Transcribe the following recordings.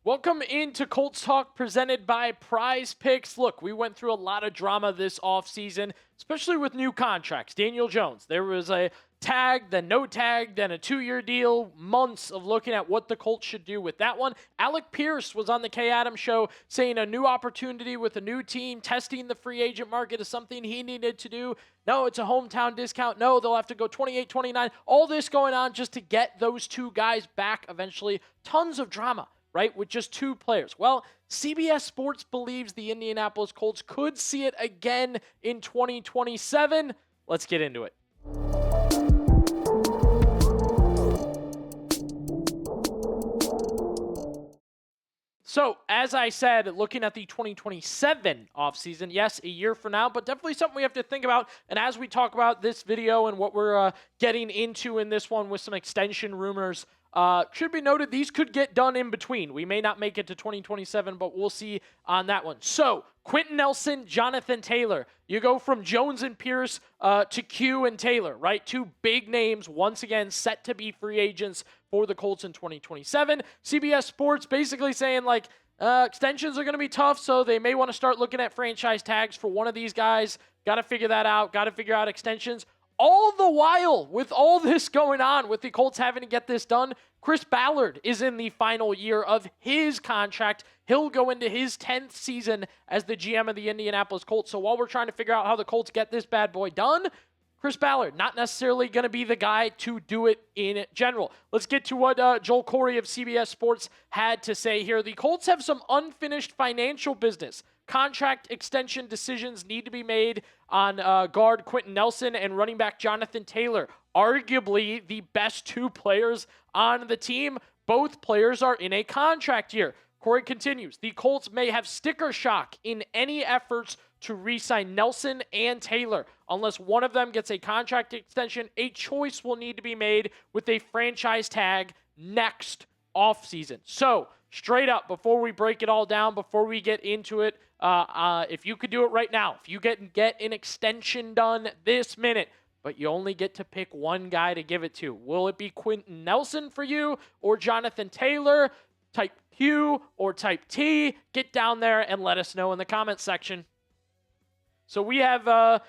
Welcome into Colts Talk presented by PrizePicks. Look, we went through a lot of drama this offseason, especially with new contracts. Daniel Jones, there was a tag, then no tag, then a 2-year deal, months of looking at what the Colts should do with that one. Alec Pierce was on the Kay Adams show saying a new opportunity with a new team, testing the free agent market is something he needed to do. No, it's a hometown discount. No, they'll have to go 28, 29. All this going on just to get those two guys back eventually. Tons of drama, right, with just two players. Well, CBS Sports believes the Indianapolis Colts could see it again in 2027. Let's get into it. So, as I said, looking at the 2027 offseason, yes, a year from now, but definitely something we have to think about. And as we talk about this video and what we're getting into in this one with some extension rumors, should be noted, these could get done in between. We may not make it to 2027, but we'll see on that one. So, Quenton Nelson, Jonathan Taylor. You go from Jones and Pierce to Q and Taylor, right? Two big names, once again, set to be free agents for the Colts in 2027. CBS Sports basically saying, like, extensions are going to be tough, so they may want to start looking at franchise tags for one of these guys. Got to figure that out. Got to figure out extensions. All the while, with all this going on, with the Colts having to get this done, Chris Ballard is in the final year of his contract. He'll go into his 10th season as the GM of the Indianapolis Colts. So while we're trying to figure out how the Colts get this bad boy done, Chris Ballard, not necessarily going to be the guy to do it in general. Let's get to what Joel Corry of CBS Sports had to say here. The Colts have some unfinished financial business. Contract extension decisions need to be made on guard Quenton Nelson and running back Jonathan Taylor, arguably the best two players on the team. Both players are in a contract year. Corey continues, the Colts may have sticker shock in any efforts to re-sign Nelson and Taylor. Unless one of them gets a contract extension, a choice will need to be made with a franchise tag next offseason. So, straight up, before we break it all down, before we get into it, if you could do it right now, if you get an extension done this minute, but you only get to pick one guy to give it to, will it be Quenton Nelson for you or Jonathan Taylor? Type Q or type T? Get down there and let us know in the comments section. So we have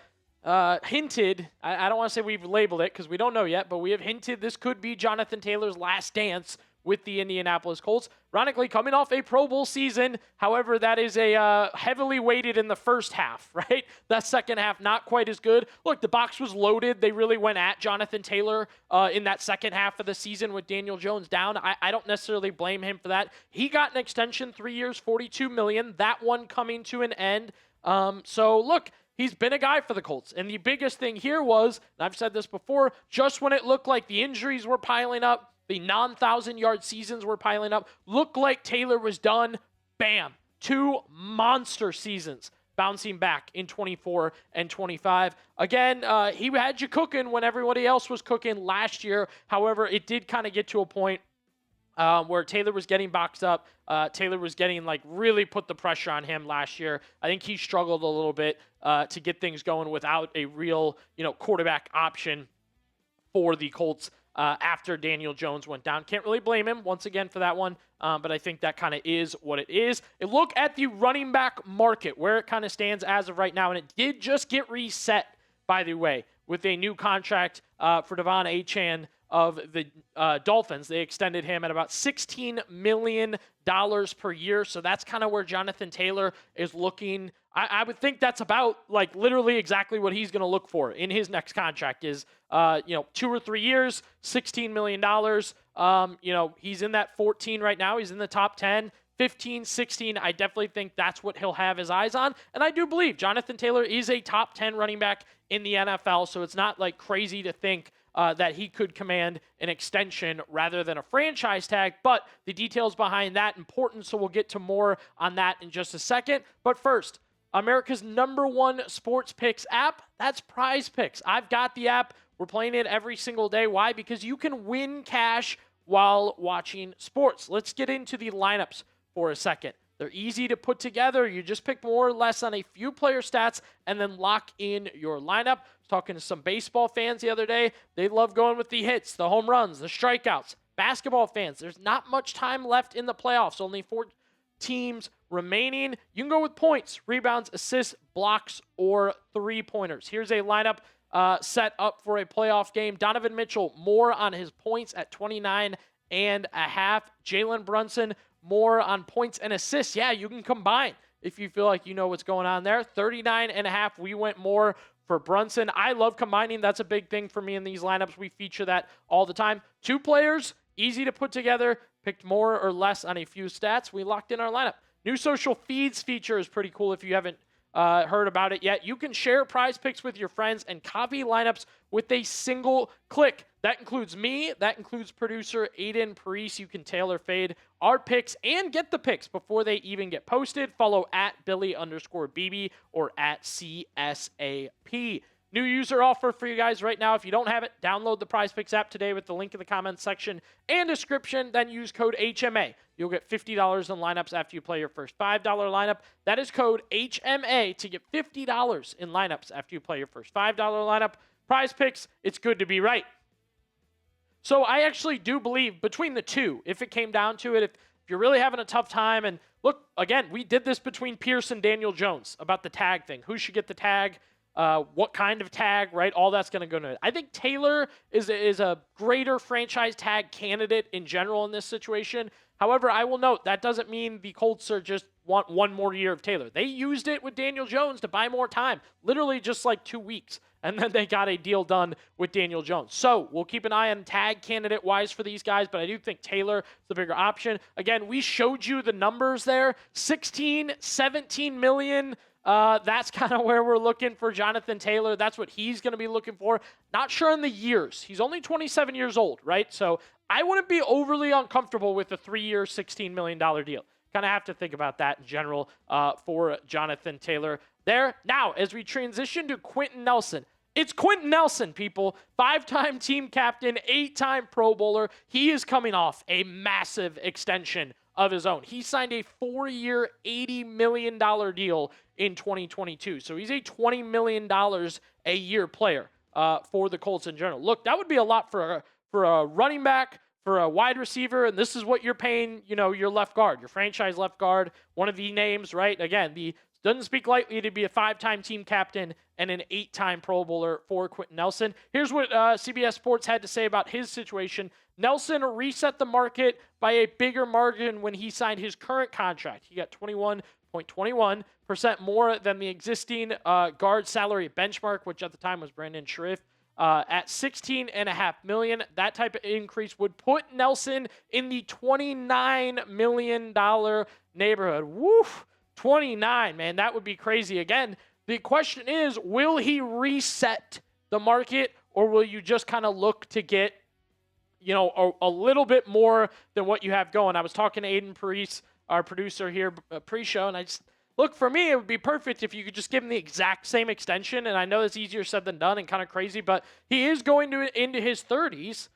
hinted, I don't want to say we've labeled it because we don't know yet, but we have hinted this could be Jonathan Taylor's last dance with the Indianapolis Colts. Ironically, coming off a Pro Bowl season, however, that is a heavily weighted in the first half, right? That second half, not quite as good. Look, the box was loaded. They really went at Jonathan Taylor in that second half of the season with Daniel Jones down. I don't necessarily blame him for that. He got an extension, 3 years, $42 million. That one coming to an end. So, look, he's been a guy for the Colts. And the biggest thing here was, and I've said this before, just when it looked like the injuries were piling up, the non-1,000-yard seasons were piling up, looked like Taylor was done, bam, 2 monster seasons bouncing back in 24 and 25. Again, he had you cooking when everybody else was cooking last year. However, it did kind of get to a point where Taylor was getting boxed up. Taylor was getting, really put the pressure on him last year. I think he struggled a little bit to get things going without a real, quarterback option for the Colts after Daniel Jones went down. Can't really blame him, once again, for that one, but I think that kind of is what it is. A look at the running back market, where it kind of stands as of right now, and it did just get reset, by the way, with a new contract for Devon Achane of the Dolphins. They extended him at about $16 million per year, so that's kind of where Jonathan Taylor is looking. I would think that's about, literally exactly what he's going to look for in his next contract is, 2 or 3 years, $16 million. He's in that 14 right now. He's in the top 10. 15, 16, I definitely think that's what he'll have his eyes on. And I do believe Jonathan Taylor is a top 10 running back in the NFL, so it's not crazy to think that he could command an extension rather than a franchise tag. But the details behind that important, so we'll get to more on that in just a second. But first, America's #1 sports picks app, that's PrizePicks. I've got the app. We're playing it every single day. Why? Because you can win cash while watching sports. Let's get into the lineups for a second. They're easy to put together. You just pick more or less on a few player stats and then lock in your lineup. I was talking to some baseball fans the other day. They love going with the hits, the home runs, the strikeouts. basketball fans, there's not much time left in the playoffs. Only 4 teams remaining. You can go with points, rebounds, assists, blocks, or three-pointers. Here's a lineup set up for a playoff game. Donovan Mitchell, more on his points at 29.5. Jalen Brunson, more on points and assists. Yeah, you can combine if you feel like you know what's going on there. 39.5. We went more for Brunson. I love combining. That's a big thing for me in these lineups. We feature that all the time. 2 players, easy to put together. Picked more or less on a few stats. We locked in our lineup. New social feeds feature is pretty cool if you haven't heard about it yet. You can share prize picks with your friends and copy lineups with a single click. That includes me. That includes producer Aiden Parise. You can tailor fade our picks and get the picks before they even get posted. Follow at Billy_Beebe or at CSAP. New user offer for you guys right now. If you don't have it, download the PrizePicks app today with the link in the comments section and description. Then use code HMA. You'll get $50 in lineups after you play your first $5 lineup. That is code HMA to get $50 in lineups after you play your first $5 lineup. PrizePicks, it's good to be right. So I actually do believe between the two, if it came down to it, if you're really having a tough time, and look, again, we did this between Pierce and Daniel Jones about the tag thing. Who should get the tag? What kind of tag, right? All that's going to go into it. I think Taylor is a greater franchise tag candidate in general in this situation. However, I will note that doesn't mean the Colts are just want one more year of Taylor. They used it with Daniel Jones to buy more time, literally just like 2 weeks. And then they got a deal done with Daniel Jones. So we'll keep an eye on tag candidate-wise for these guys, but I do think Taylor is the bigger option. Again, we showed you the numbers there. 16, 17 million. That's kind of where we're looking for Jonathan Taylor. That's what he's going to be looking for. Not sure in the years. He's only 27 years old, right? So I wouldn't be overly uncomfortable with a 3-year, $16 million deal. Kind of have to think about that in general for Jonathan Taylor there. Now, as we transition to Quenton Nelson, it's Quinton Nelson, people. 5-time team captain, 8-time Pro Bowler. He is coming off a massive extension of his own. He signed a 4-year, $80 million deal in 2022. So he's a $20 million a year player for the Colts in general. Look, that would be a lot for a running back, for a wide receiver, and this is what you're paying, your left guard, your franchise left guard, one of the names, right? Again, doesn't speak lightly to be a 5-time team captain and an 8-time Pro Bowler for Quenton Nelson. Here's what CBS Sports had to say about his situation. Nelson reset the market by a bigger margin when he signed his current contract. He got 21.21% more than the existing guard salary benchmark, which at the time was Brandon Scherff. At $16.5 million, that type of increase would put Nelson in the $29 million neighborhood. Woof! 29, man, that would be crazy. Again, the question is, will he reset the market, or will you just kind of look to get, a little bit more than what you have going? I was talking to Aiden Parise, our producer here, pre-show, and for me, it would be perfect if you could just give him the exact same extension, and I know it's easier said than done and kind of crazy, but he is going into his 30s,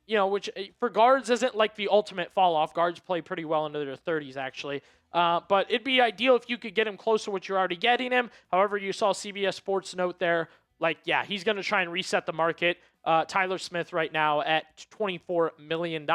which for guards isn't like the ultimate fall off. Guards play pretty well into their 30s, actually. But it'd be ideal if you could get him close to what you're already getting him. However, you saw CBS Sports note there, he's going to try and reset the market. Tyler Smith right now at $24 million.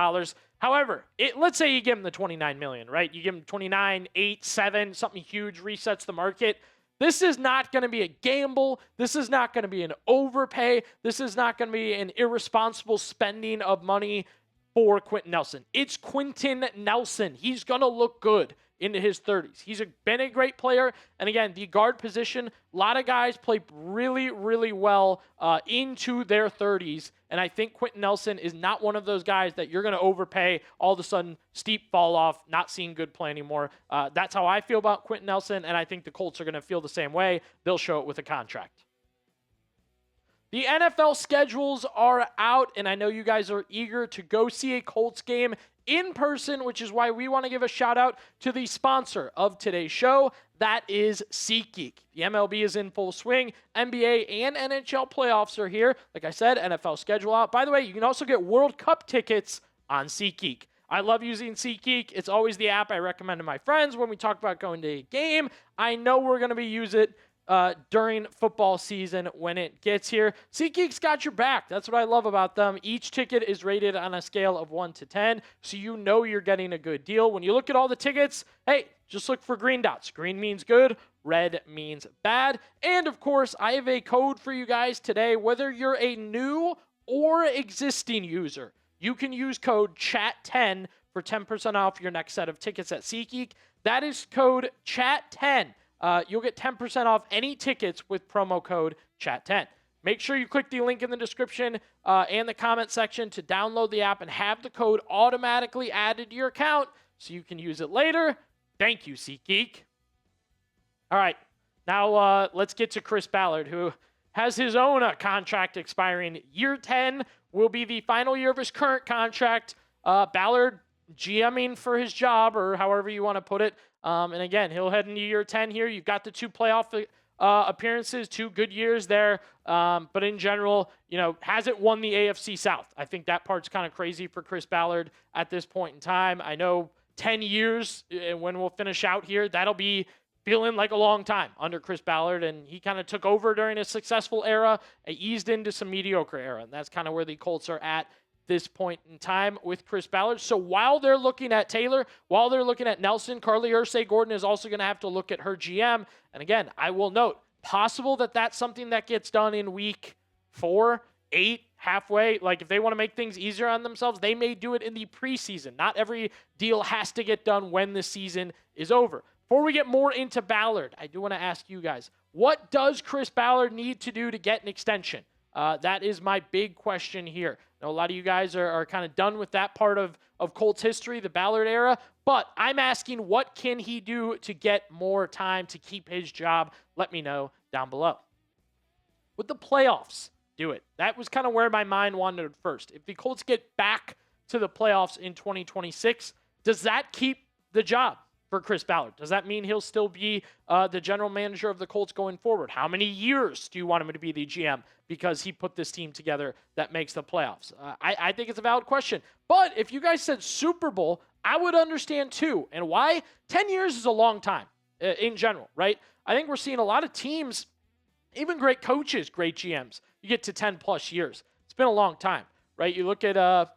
However, let's say you give him the $29 million, right? You give him 29, 8, 7, something huge, resets the market. This is not going to be a gamble. This is not going to be an overpay. This is not going to be an irresponsible spending of money for Quenton Nelson. It's Quenton Nelson. He's going to look good into his 30s. He's been a great player. And again, the guard position, a lot of guys play really, really well into their 30s. And I think Quenton Nelson is not one of those guys that you're going to overpay, all of a sudden steep fall off, not seeing good play anymore. That's how I feel about Quenton Nelson, and I think the Colts are going to feel the same way. They'll show it with a contract. The NFL schedules are out, and I know you guys are eager to go see a Colts game in person, which is why we want to give a shout out to the sponsor of today's show. That is SeatGeek. The MLB is in full swing. NBA and NHL playoffs are here. Like I said, NFL schedule out. By the way, you can also get World Cup tickets on SeatGeek. I love using SeatGeek. It's always the app I recommend to my friends when we talk about going to a game. I know we're going to be using it during football season when it gets here. SeatGeek's got your back. That's what I love about them. Each ticket is rated on a scale of 1 to 10, so you know you're getting a good deal. When you look at all the tickets, hey, just look for green dots. Green means good, red means bad. And of course, I have a code for you guys today. Whether you're a new or existing user, you can use code CHAT10 for 10% off your next set of tickets at SeatGeek. That is code CHAT10. You'll get 10% off any tickets with promo code CHAT10. Make sure you click the link in the description and the comment section to download the app and have the code automatically added to your account so you can use it later. Thank you, SeatGeek. All right, now let's get to Chris Ballard, who has his own contract expiring. Year 10 will be the final year of his current contract. Ballard GMing for his job, or however you want to put it. And again, he'll head into year 10 here. You've got the 2 playoff appearances, 2 good years there. But in general, hasn't won the AFC South. I think that part's kind of crazy for Chris Ballard at this point in time. I know 10 years when we'll finish out here, that'll be feeling like a long time under Chris Ballard, and he kind of took over during a successful era, eased into some mediocre era, and that's kind of where the Colts are at this point in time with Chris Ballard. So while they're looking at Taylor, while they're looking at Nelson, Carly Ursay-Gordon is also going to have to look at her GM. And again, I will note, possible that that's something that gets done in week 4, 8, halfway. Like if they want to make things easier on themselves, they may do it in the preseason. Not every deal has to get done when the season is over. Before we get more into Ballard, I do want to ask you guys, what does Chris Ballard need to do to get an extension? That is my big question here. I know a lot of you guys are kind of done with that part of Colts history, the Ballard era, but I'm asking, what can he do to get more time to keep his job? Let me know down below. Would the playoffs do it? That was kind of where my mind wandered first. If the Colts get back to the playoffs in 2026, does that keep the job for Chris Ballard? Does that mean he'll still be the general manager of the Colts going forward? How many years do you want him to be the GM because he put this team together that makes the playoffs? I think it's a valid question. But if you guys said Super Bowl, I would understand too. And why? 10 years is a long time in general, right? I think we're seeing a lot of teams, even great coaches, great GMs, you get to 10 plus years. It's been a long time, right? You look at the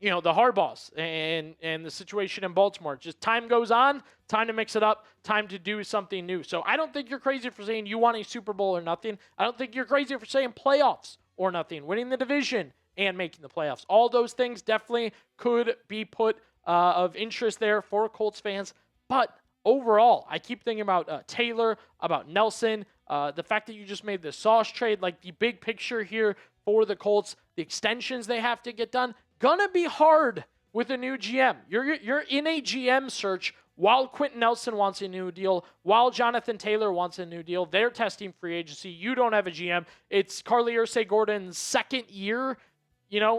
Harbaughs and the situation in Baltimore. Just time goes on, time to mix it up, time to do something new. So I don't think you're crazy for saying you want a Super Bowl or nothing. I don't think you're crazy for saying playoffs or nothing, winning the division and making the playoffs. All those things definitely could be put of interest there for Colts fans. But overall, I keep thinking about Taylor, about Nelson, the fact that you just made the Sauce trade, like the big picture here for the Colts, the extensions they have to get done. Gonna be hard with a new GM. You're in a GM search while Quenton Nelson wants a new deal, while Jonathan Taylor wants a new deal. They're testing free agency. You don't have a GM. It's Carly Ursay-Gordon's second year,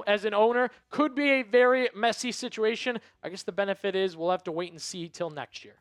as an owner. Could be a very messy situation. I guess the benefit is we'll have to wait and see till next year.